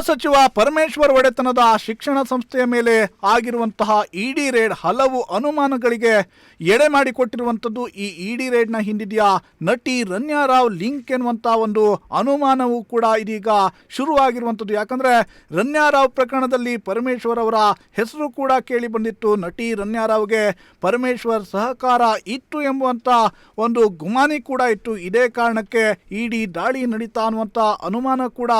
ಸಚಿವ ಪರಮೇಶ್ವರ್ ಒಡೆತನದ ಶಿಕ್ಷಣ ಸಂಸ್ಥೆಯ ಮೇಲೆ ಆಗಿರುವಂತಹ ಇಡಿ ರೇಡ್ ಹಲವು ಅನುಮಾನಗಳಿಗೆ ಎಡೆ ಮಾಡಿಕೊಟ್ಟಿರುವಂಥದ್ದು. ಈ ಇಡಿ ರೇಡ್ನ ಹಿಂದಿದೆಯಾ ನಟಿ ರನ್ಯಾ ರಾವ್ ಲಿಂಕ್ ಎನ್ನುವಂಥ ಒಂದು ಅನುಮಾನವೂ ಕೂಡ ಇದೀಗ ಶುರುವಾಗಿರುವಂಥದ್ದು. ಯಾಕಂದರೆ ರನ್ಯಾ ರಾವ್ ಪ್ರಕರಣದಲ್ಲಿ ಪರಮೇಶ್ವರ್ ಅವರ ಹೆಸರು ಕೂಡ ಕೇಳಿ ಬಂದಿತ್ತು. ನಟಿ ರನ್ಯಾ ರಾವ್ಗೆ ಪರಮೇಶ್ವರ್ ಸಹಕಾರ ಇತ್ತು ಎಂಬುವಂಥ ಒಂದು ಗುಮಾನಿ ಕೂಡ ಇತ್ತು. ಇದೇ ಕಾರಣಕ್ಕೆ ಇಡಿ ದಾಳಿ ನಡೀತಾ ಅನ್ನುವಂಥ ಅನುಮಾನ ಕೂಡ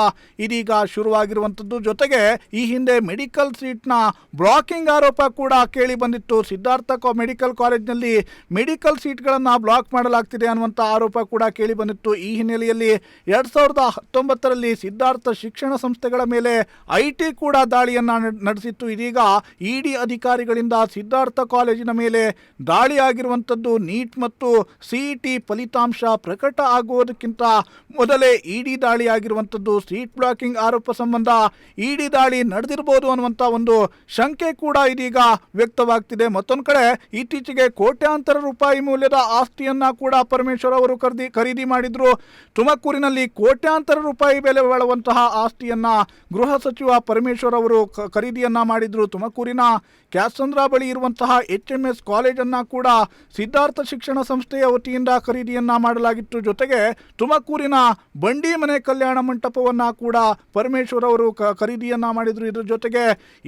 ಇದೀಗ ಶುರುವಾಗಿರುವಂಥದ್ದು. ಜೊತೆಗೆ ಈ ಹಿಂದೆ ಮೆಡಿಕಲ್ ಸೀಟ್ನ ಬ್ಲಾಕಿಂಗ್ ಆರೋಪ ಕೂಡ ಕೇಳಿ ಬಂದಿತ್ತು. ಸಿದ್ಧಾರ್ಥ ಮೆಡಿಕಲ್ ಕಾಲೇಜ್ನಲ್ಲಿ ಮೆಡಿಕಲ್ ಸೀಟ್ಗಳನ್ನು ಬ್ಲಾಕ್ ಮಾಡಲಾಗ್ತಿದೆ ಅನ್ನುವಂಥ ಆರೋಪ ಕೂಡ ಕೇಳಿ ಬಂದಿತ್ತು. ಈ ಹಿನ್ನೆಲೆಯಲ್ಲಿ 2019ರಲ್ಲಿ ಸಿದ್ಧಾರ್ಥ ಶಿಕ್ಷಣ ಸಂಸ್ಥೆಗಳ ಮೇಲೆ ಐಟಿ ಕೂಡ ದಾಳಿಯನ್ನು ನಡೆಸಿತ್ತು. ಇದೀಗ ಇಡಿ ಅಧಿಕಾರಿಗಳಿಂದ ಸಿದ್ಧಾರ್ಥ ಕಾಲೇಜಿನ ಮೇಲೆ ದಾಳಿ ಆಗಿರುವಂಥದ್ದು. ನೀಟ್ ಮತ್ತು ಸಿಇಟಿ ಫಲಿತಾಂಶ ಪ್ರಕಟ ಆಗುವುದಕ್ಕಿಂತ ಮೊದಲೇ ಇಡಿ ದಾಳಿ ಆಗಿರುವಂಥದ್ದು. ಸೀಟ್ ಬ್ಲಾಕಿಂಗ್ ಆರೋಪ ಸಂಬಂಧ ಇಡಿ ದಾಳಿ ನಡೆದಿರಬಹುದು ಅನ್ನುವಂಥ ಒಂದು ಶಂಕೆ ಕೂಡ ಇದೀಗ ವ್ಯಕ್ತವಾಗ್ತಿದೆ. ಮತ್ತೊಂದು ಕಡೆ ಇತ್ತೀಚೆಗೆ ಕೋಟ್ಯಾಂತರ ರೂಪಾಯಿ ಮೌಲ್ಯದ ಆಸ್ತಿಯನ್ನ ಕೂಡ ಪರಮೇಶ್ವರ್ ಅವರು ಖರೀದಿ ಮಾಡಿದ್ರು. ತುಮಕೂರಿನಲ್ಲಿ ಕೋಟ್ಯಾಂತರ ರೂಪಾಯಿ ಬೆಲೆ ಬಾಳುವಂತಹ ಆಸ್ತಿಯನ್ನ ಗೃಹ ಸಚಿವ ಪರಮೇಶ್ವರ್ ಅವರು ಖರೀದಿಯನ್ನ ಮಾಡಿದ್ರು. ತುಮಕೂರಿನ ಕ್ಯಾಸಂದ್ರ ಬಳಿ ಇರುವಂತಹ HMS ಕಾಲೇಜನ್ನು ಕೂಡ ಸಿದ್ಧಾರ್ಥ ಶಿಕ್ಷಣ ಸಂಸ್ಥೆಯ ವತಿಯಿಂದ ಖರೀದಿಯನ್ನ ಮಾಡಲಾಗಿತ್ತು. ಜೊತೆಗೆ ತುಮಕೂರಿನ ಬಂಡಿ ಮನೆ ಕಲ್ಯಾಣ ಮಂಟಪವನ್ನು ಕೂಡ ಪರಮೇಶ್ವರ್ ಅವರು ಖರೀದಿಯನ್ನ ಮಾಡಿದ್ರು. ಇದ್ರ ಜೊತೆಗೆ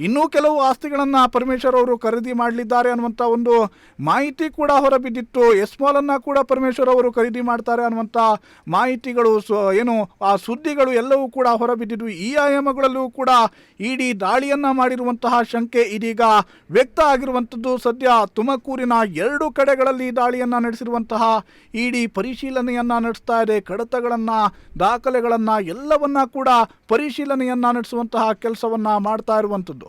ಇನ್ನೂ ಕೆಲವು ಆಸ್ತಿಗಳನ್ನು ಪರಮೇಶ್ವರ್ ಅವರು ಖರೀದಿ ಮಾಡಲಿದ್ದಾರೆ ಅನ್ನುವಂಥ ಒಂದು ಮಾಹಿತಿ ಕೂಡ ಹೊರಬಿದ್ದಿತ್ತು. ಎಸ್ಮಾಲ್ ಅನ್ನ ಕೂಡ ಪರಮೇಶ್ವರ್ ಅವರು ಖರೀದಿ ಮಾಡ್ತಾರೆ ಅನ್ನುವಂಥ ಮಾಹಿತಿಗಳು ಆ ಸುದ್ದಿಗಳು ಎಲ್ಲವೂ ಕೂಡ ಹೊರಬಿದ್ದಿದ್ವು. ಈ ಆಯಾಮಗಳಲ್ಲೂ ಕೂಡ ಇಡಿ ದಾಳಿಯನ್ನ ಮಾಡಿರುವಂತಹ ಶಂಕೆ ಇದೀಗ ವ್ಯಕ್ತ ಆಗಿರುವಂಥದ್ದು. ಸದ್ಯ ತುಮಕೂರಿನ 2 ಕಡೆಗಳಲ್ಲಿ ದಾಳಿಯನ್ನ ನಡೆಸಿರುವಂತಹ ಇಡಿ ಪರಿಶೀಲನೆಯನ್ನ ನಡೆಸ್ತಾ ಇದೆ. ಕಡತಗಳನ್ನ, ದಾಖಲೆಗಳನ್ನ ಎಲ್ಲವನ್ನ ಕೂಡ ಪರಿಶೀಲನೆಯನ್ನ ನಡೆಸುವಂತಹ ಕೆಲಸವನ್ನ ಮಾಡ್ತಾ ಇರುವಂಥದ್ದು.